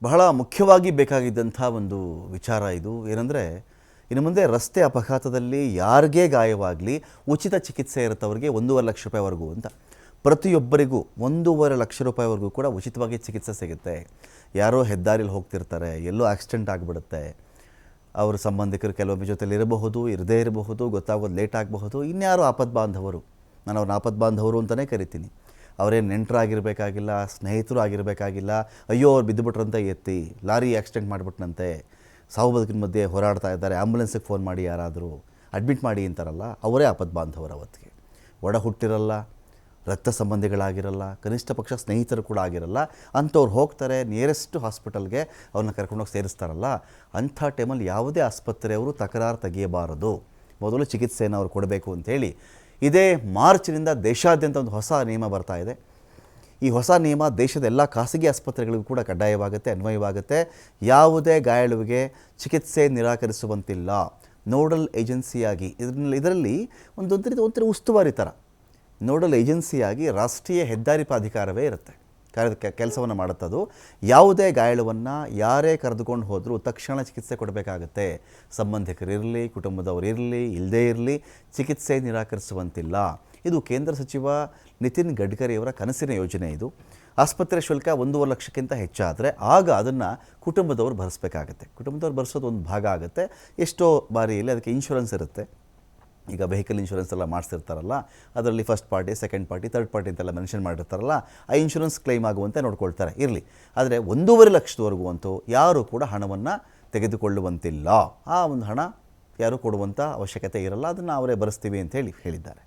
ಬಹಳ ಮುಖ್ಯವಾಗಿ ಬೇಕಾಗಿದ್ದಂಥ ಒಂದು ವಿಚಾರ ಇದು. ಏನಂದರೆ, ಇನ್ನು ಮುಂದೆ ರಸ್ತೆ ಅಪಘಾತದಲ್ಲಿ ಯಾರಿಗೇ ಗಾಯವಾಗಲಿ ಉಚಿತ ಚಿಕಿತ್ಸೆ ಇರುತ್ತೆ ಅವರಿಗೆ 1.5 ಲಕ್ಷ ರೂಪಾಯಿವರೆಗೂ ಅಂತ. ಪ್ರತಿಯೊಬ್ಬರಿಗೂ 1.5 ಲಕ್ಷ ರೂಪಾಯಿವರೆಗೂ ಕೂಡ ಉಚಿತವಾಗಿ ಚಿಕಿತ್ಸೆ ಸಿಗುತ್ತೆ. ಯಾರೋ ಹೆದ್ದಾರಿಲಿ ಹೋಗ್ತಿರ್ತಾರೆ, ಎಲ್ಲೋ ಆಕ್ಸಿಡೆಂಟ್ ಆಗಿಬಿಡುತ್ತೆ, ಅವ್ರ ಸಂಬಂಧಿಕರು ಕೆಲವೊಬ್ಬರ ಜೊತೆಲಿ ಇರಬಹುದು, ಇರದೇ ಇರಬಹುದು, ಗೊತ್ತಾಗೋದು ಲೇಟ್ ಆಗಬಹುದು. ಇನ್ಯಾರೋ ಆಪತ್ ಬಾಂಧವರು, ನಾನು ಅವ್ರನ್ನ ಆಪತ್ ಬಾಂಧವರು ಅಂತಲೇ ಕರಿತೀನಿ. ಅವರೇನು ನೆಂಟರಾಗಿರಬೇಕಾಗಿಲ್ಲ, ಸ್ನೇಹಿತರು ಆಗಿರಬೇಕಾಗಿಲ್ಲ. ಅಯ್ಯೋ ಅವ್ರು ಬಿದ್ದುಬಿಟ್ರಂತೆ ಎತ್ತಿ ಲಾರಿ ಆಕ್ಸಿಡೆಂಟ್ ಮಾಡಿಬಿಟ್ನಂತೆ, ಸಾವು ಬದುಕಿನ ಮಧ್ಯೆ ಹೋರಾಡ್ತಾ ಇದ್ದಾರೆ, ಆ್ಯಂಬುಲೆನ್ಸಿಗೆ ಫೋನ್ ಮಾಡಿ ಯಾರಾದರೂ ಅಡ್ಮಿಟ್ ಮಾಡಿ ಅಂತಾರಲ್ಲ, ಅವರೇ ಆಪತ್ ಬಾಂಧವರು. ಅವತ್ತಿಗೆ ಒಡ ಹುಟ್ಟಿರಲ್ಲ, ರಕ್ತ ಸಂಬಂಧಿಗಳಾಗಿರಲ್ಲ, ಕನಿಷ್ಠ ಪಕ್ಷ ಸ್ನೇಹಿತರು ಕೂಡ ಆಗಿರಲ್ಲ. ಅಂಥವ್ರು ಹೋಗ್ತಾರೆ ನಿಯರೆಸ್ಟ್ ಹಾಸ್ಪಿಟಲ್ಗೆ, ಅವ್ರನ್ನ ಕರ್ಕೊಂಡೋಗಿ ಸೇರಿಸ್ತಾರಲ್ಲ. ಅಂಥ ಟೈಮಲ್ಲಿ ಯಾವುದೇ ಆಸ್ಪತ್ರೆಯವರು ತಕರಾರು ತೆಗೆಯಬಾರದು, ಮೊದಲು ಚಿಕಿತ್ಸೆಯನ್ನು ಅವ್ರು ಕೊಡಬೇಕು ಅಂಥೇಳಿ ಇದೇ ಮಾರ್ಚ್ನಿಂದ ದೇಶಾದ್ಯಂತ ಒಂದು ಹೊಸ ನಿಯಮ ಬರ್ತಾ ಇದೆ. ಈ ಹೊಸ ನಿಯಮ ದೇಶದ ಎಲ್ಲ ಖಾಸಗಿ ಆಸ್ಪತ್ರೆಗಳಿಗೂ ಕೂಡ ಕಡ್ಡಾಯವಾಗುತ್ತೆ, ಅನ್ವಯವಾಗುತ್ತೆ. ಯಾವುದೇ ಗಾಯಾಳುವಿಗೆ ಚಿಕಿತ್ಸೆ ನಿರಾಕರಿಸುವಂತಿಲ್ಲ. ನೋಡಲ್ ಏಜೆನ್ಸಿಯಾಗಿ ಇದರಲ್ಲಿ ಒಂಥರ ಉಸ್ತುವಾರಿ ಥರ ನೋಡಲ್ ಏಜೆನ್ಸಿಯಾಗಿ ರಾಷ್ಟ್ರೀಯ ಹೆದ್ದಾರಿ ಪ್ರಾಧಿಕಾರವೇ ಇರುತ್ತೆ, ಕೆಲಸವನ್ನು ಮಾಡುತ್ತದು. ಯಾವುದೇ ಗಾಯಾಳುವನ್ನು ಯಾರೇ ಕರೆದುಕೊಂಡು ಹೋದರೂ ತಕ್ಷಣ ಚಿಕಿತ್ಸೆ ಕೊಡಬೇಕಾಗತ್ತೆ. ಸಂಬಂಧಿಕರಿರಲಿ, ಕುಟುಂಬದವರು ಇರಲಿ, ಇಲ್ಲದೇ ಇರಲಿ, ಚಿಕಿತ್ಸೆ ನಿರಾಕರಿಸುವಂತಿಲ್ಲ. ಇದು ಕೇಂದ್ರ ಸಚಿವ ನಿತಿನ್ ಗಡ್ಕರಿಯವರ ಕನಸಿನ ಯೋಜನೆ. ಇದು ಆಸ್ಪತ್ರೆ ಶುಲ್ಕ 1.5 ಲಕ್ಷಕ್ಕಿಂತ ಹೆಚ್ಚಾದರೆ ಆಗ ಅದನ್ನು ಕುಟುಂಬದವರು ಭರಿಸಬೇಕಾಗತ್ತೆ. ಕುಟುಂಬದವ್ರು ಭರಿಸೋದು ಒಂದು ಭಾಗ ಆಗುತ್ತೆ. ಎಷ್ಟೋ ಬಾರಿಯಲ್ಲಿ ಅದಕ್ಕೆ ಇನ್ಶೂರೆನ್ಸ್ ಇರುತ್ತೆ. ಈಗ ವೆಹಿಕಲ್ ಇನ್ಶೂರೆನ್ಸ್ ಎಲ್ಲ ಮಾಡಿಸಿರ್ತಾರಲ್ಲ, ಅದರಲ್ಲಿ first party, second party, third party ಅಂತೆಲ್ಲ ಮೆನ್ಷನ್ ಮಾಡಿರ್ತಾರಲ್ಲ, ಆ ಇನ್ಶೂರೆನ್ಸ್ ಕ್ಲೈಮ್ ಆಗುವಂತೆ ನೋಡ್ಕೊಳ್ತಾರೆ. ಇರಲಿ, ಆದರೆ 1.5 ಲಕ್ಷದವರೆಗೂ ಅಂತೂ ಯಾರೂ ಕೂಡ ಹಣವನ್ನು ತೆಗೆದುಕೊಳ್ಳುವಂತಿಲ್ಲ. ಆ ಒಂದು ಹಣ ಯಾರೂ ಕೊಡುವಂಥ ಅವಶ್ಯಕತೆ ಇರಲ್ಲ, ಅದನ್ನು ಅವರೇ ಭರಿಸ್ತೀವಿ ಅಂತ ಹೇಳಿದ್ದಾರೆ.